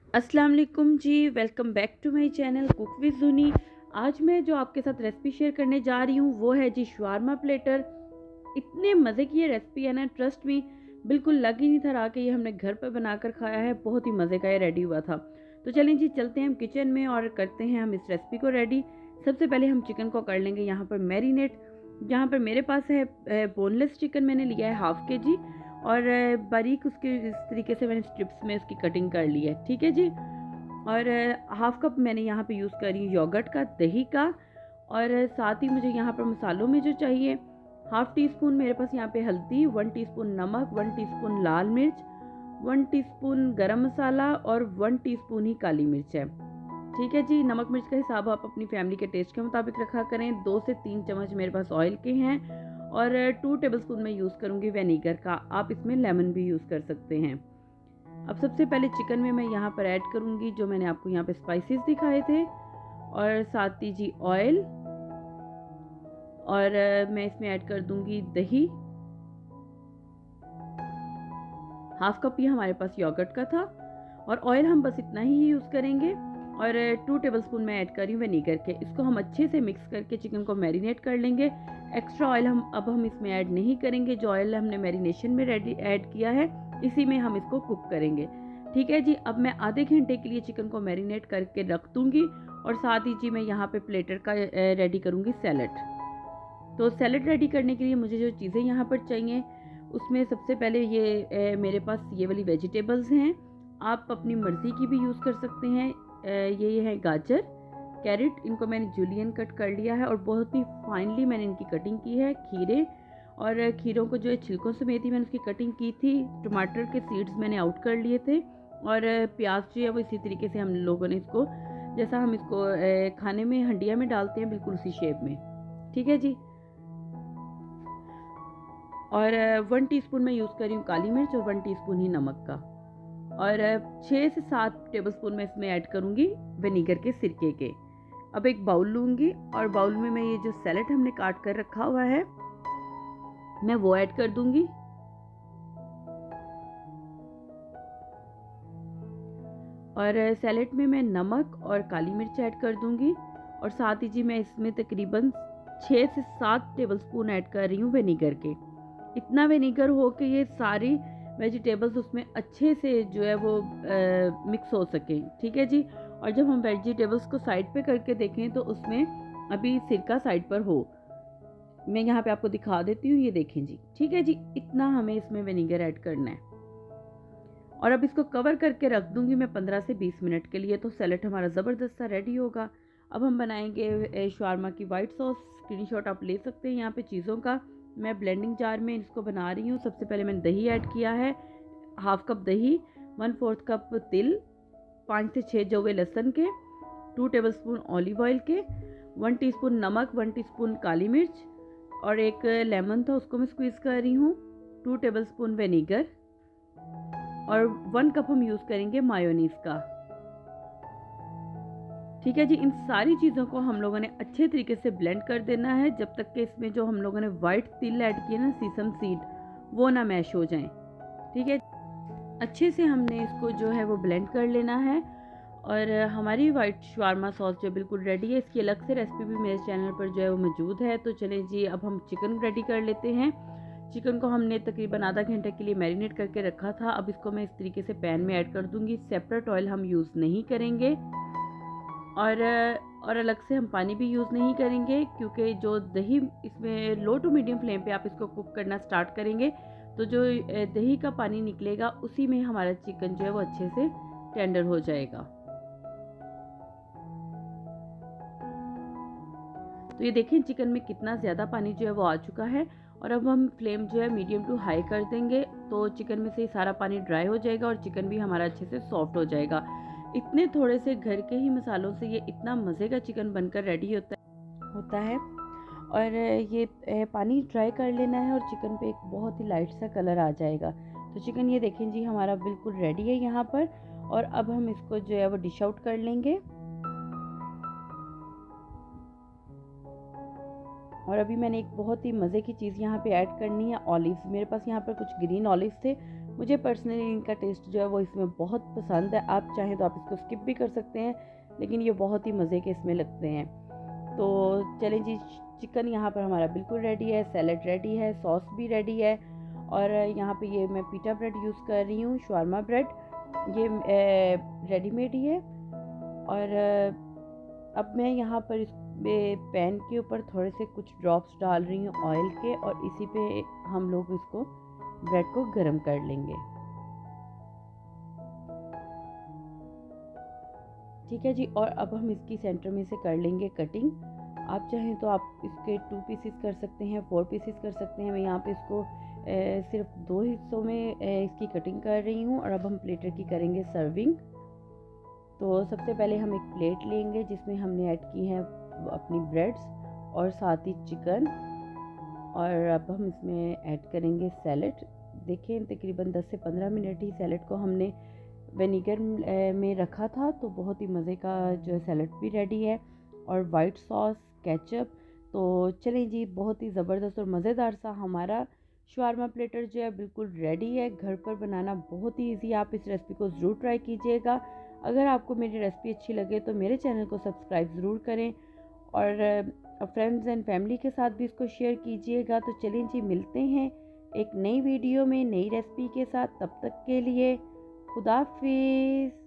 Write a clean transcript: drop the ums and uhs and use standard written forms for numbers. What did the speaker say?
अस्सलाम वालेकुम जी, welcome back to my channel cook with Zuni. आज मैं जो आपके साथ रेसिपी शेयर करने जा रही हूँ वो है जी शवारमा प्लेटर। इतने मज़े की ये रेसिपी है ना, ट्रस्ट मी, बिल्कुल लग ही नहीं था रहा कि ये हमने घर पर बनाकर खाया है। बहुत ही मज़े का ये रेडी हुआ था। तो चलें जी, चलते हैं हम किचन में और करते हैं हम इस रेसिपी को रेडी। सबसे पहले हम चिकन को कर लेंगे यहाँ पर मैरिनेट। यहाँ पर मेरे पास है बोनलेस चिकन, मैंने लिया है हाफ़ के जी, और बारीक उसके इस तरीके से मैंने स्ट्रिप्स में उसकी कटिंग कर ली है। ठीक है जी। और हाफ कप मैंने यहाँ पे यूज़ करी योगर्ट का, दही का। और साथ ही मुझे यहाँ पर मसालों में जो चाहिए, हाफ़ टी स्पून मेरे पास यहाँ पे हल्दी, 1 टीस्पून नमक, 1 टीस्पून लाल मिर्च, 1 टीस्पून गरम मसाला और 1 टीस्पून ही काली मिर्च है। ठीक है जी। नमक मिर्च का हिसाब आप अपनी फैमिली के टेस्ट के मुताबिक रखा करें। 2 से 3 चम्मच मेरे पास ऑयल के हैं और 2 टेबलस्पून मैं यूज़ करूँगी विनेगर का। आप इसमें लेमन भी यूज़ कर सकते हैं। अब सबसे पहले चिकन में मैं यहाँ पर ऐड करूँगी जो मैंने आपको यहाँ पे स्पाइसेस दिखाए थे, और साथ ही जी ऑयल, और मैं इसमें ऐड कर दूँगी दही। हाफ कप ये हमारे पास योगर्ट का था, और ऑयल हम बस इतना ही यूज़ करेंगे। और 2 टेबलस्पून मैं ऐड कर रही हूँ विनेगर के। इसको हम अच्छे से मिक्स करके चिकन को मैरिनेट कर लेंगे। एक्स्ट्रा ऑयल हम इसमें ऐड नहीं करेंगे। जो ऑयल हमने मैरिनेशन में रेडी ऐड किया है, इसी में हम इसको कुक करेंगे। ठीक है जी। अब मैं आधे घंटे के लिए चिकन को मैरिनेट करके रख दूँगी, और साथ ही जी मैं यहाँ पे प्लेटर का रेडी करूँगी सैलड। तो सैलड रेडी करने के लिए मुझे जो चीज़ें यहाँ पर चाहिए, उसमें सबसे पहले ये मेरे पास ये वाली वेजिटेबल्स हैं। आप अपनी मर्ज़ी की भी यूज़ कर सकते हैं। ये है गाजर, कैरेट, इनको मैंने जूलियन कट कर लिया है और बहुत ही फाइनली मैंने इनकी कटिंग की है। खीरे, और खीरों को जो है छिलकों समेत ही मैंने उसकी कटिंग की थी। टमाटर के सीड्स मैंने आउट कर लिए थे, और प्याज जो है वो इसी तरीके से हम लोगों ने इसको, जैसा हम इसको खाने में हंडिया में डालते हैं, बिल्कुल उसी शेप में। ठीक है जी। और 1 टीस्पून मैं यूज़ कर रही हूँ काली मिर्च, और 1 टीस्पून ही नमक का। और 6 से 7 टेबलस्पून मैं इसमें ऐड करूँगी विनेगर के सिरके के। अब एक बाउल लूँगी, और बाउल में मैं ये जो सैलेड हमने काट कर रखा हुआ है, मैं वो ऐड कर दूँगी। और सैलेड में मैं नमक और काली मिर्च ऐड कर दूँगी, और साथ ही जी मैं इसमें तकरीबन 6 से 7 टेबलस्पून ऐड कर रही हूँ विनेगर के। इतना विनेगर हो कि ये सारी वेजिटेबल्स उसमें अच्छे से जो है वो मिक्स हो सके। ठीक है जी। और जब हम वेजिटेबल्स को साइड पे करके देखें तो उसमें अभी सिरका साइड पर हो। मैं यहाँ पे आपको दिखा देती हूँ, ये देखें जी। ठीक है जी। इतना हमें इसमें विनेगर ऐड करना है, और अब इसको कवर करके रख दूंगी मैं 15 से 20 मिनट के लिए। तो सैलेड हमारा ज़बरदस्त सा रेडी होगा। अब हम बनाएंगे शवारमा की वाइट सॉस। स्क्रीनशॉट आप ले सकते हैं यहाँ पे चीज़ों का। मैं ब्लेंडिंग जार में इसको बना रही हूँ। सबसे पहले मैंने दही ऐड किया है, हाफ कप दही, 1/4 कप तिल, 5 से 6 जवे लहसुन के, 2 टेबलस्पून ऑलिव ऑयल के, 1 टीस्पून नमक, 1 टीस्पून काली मिर्च, और एक लेमन था उसको मैं स्क्वीज़ कर रही हूँ, 2 टेबलस्पून विनेगर, और 1 कप हम यूज़ करेंगे मायोनीज़ का। ठीक है जी। इन सारी चीज़ों को हम लोगों ने अच्छे तरीके से ब्लेंड कर देना है, जब तक कि इसमें जो हम लोगों ने वाइट तिल ऐड किए ना, सीसम सीड, वो ना मैश हो जाएं। ठीक है। अच्छे से हमने इसको जो है वो ब्लेंड कर लेना है, और हमारी वाइट शवारमा सॉस जो बिल्कुल रेडी है। इसकी अलग से रेसिपी भी मेरे चैनल पर जो है वो मौजूद है। तो चलें जी, अब हम चिकन रेडी कर लेते हैं। चिकन को हमने तकरीबन आधा घंटे के लिए मैरिनेट करके रखा था। अब इसको मैं इस तरीके से पैन में ऐड कर दूंगी। सेपरेट ऑयल हम यूज़ नहीं करेंगे, और अलग से हम पानी भी यूज़ नहीं करेंगे, क्योंकि जो दही इसमें लो टू मीडियम फ्लेम पे आप इसको कुक करना स्टार्ट करेंगे तो जो दही का पानी निकलेगा उसी में हमारा चिकन जो है वो अच्छे से टेंडर हो जाएगा। तो ये देखें चिकन में कितना ज़्यादा पानी जो है वो आ चुका है, और अब हम फ्लेम जो है मीडियम टू हाई कर देंगे, तो चिकन में से सारा पानी ड्राई हो जाएगा और चिकन भी हमारा अच्छे से सॉफ्ट हो जाएगा। इतने थोड़े से घर के ही मसालों से ये इतना मज़े का चिकन बनकर रेडी होता है। और ये पानी ड्राई कर लेना है, और चिकन पे एक बहुत ही लाइट सा कलर आ जाएगा। तो चिकन ये देखें जी हमारा बिल्कुल रेडी है यहाँ पर। और अब हम इसको जो है वो डिश आउट कर लेंगे। और अभी मैंने एक बहुत ही मज़े की चीज़ यहाँ पे ऐड करनी है, ऑलिव्स। मेरे पास यहाँ पर कुछ ग्रीन ऑलिव्स थे, मुझे पर्सनली इनका टेस्ट जो है वो इसमें बहुत पसंद है। आप चाहें तो आप इसको स्किप भी कर सकते हैं, लेकिन ये बहुत ही मज़े के इसमें लगते हैं। तो चलें जी, चिकन यहाँ पर हमारा बिल्कुल रेडी है, सैलड रेडी है, सॉस भी रेडी है। और यहाँ पे ये मैं पीटा ब्रेड यूज़ कर रही हूँ, शवारमा ब्रेड, ये रेडीमेड ही है। और अब मैं यहाँ पर इस पैन के ऊपर थोड़े से कुछ ड्रॉप्स डाल रही हूँ ऑयल के, और इसी पे हम लोग इसको ब्रेड को गर्म कर लेंगे। ठीक है जी। और अब हम इसकी सेंटर में से कर लेंगे कटिंग। आप चाहें तो आप इसके 2 पीसेस कर सकते हैं, 4 पीसेस कर सकते हैं। मैं यहाँ पे इसको सिर्फ 2 हिस्सों में इसकी कटिंग कर रही हूँ। और अब हम प्लेटर की करेंगे सर्विंग। तो सबसे पहले हम एक प्लेट लेंगे जिसमें हमने ऐड की हैं अपनी ब्रेड्स और साथ ही चिकन। और अब हम इसमें ऐड करेंगे सैलड। देखें, तकरीबन 10 से 15 मिनट ही सैलड को हमने विनेगर में रखा था, तो बहुत ही मज़े का जो है सैलड भी रेडी है। और वाइट सॉस, केचप। तो चलें जी, बहुत ही ज़बरदस्त और मज़ेदार सा हमारा शवारमा प्लेटर जो है बिल्कुल रेडी है। घर पर बनाना बहुत ही ईजी, आप इस रेसिपी को ज़रूर ट्राई कीजिएगा। अगर आपको मेरी रेसिपी अच्छी लगे तो मेरे चैनल को सब्सक्राइब ज़रूर करें, और फ्रेंड्स एंड फैमिली के साथ भी इसको शेयर कीजिएगा। तो चलें जी, मिलते हैं एक नई वीडियो में नई रेसिपी के साथ। तब तक के लिए खुदा हाफिज़।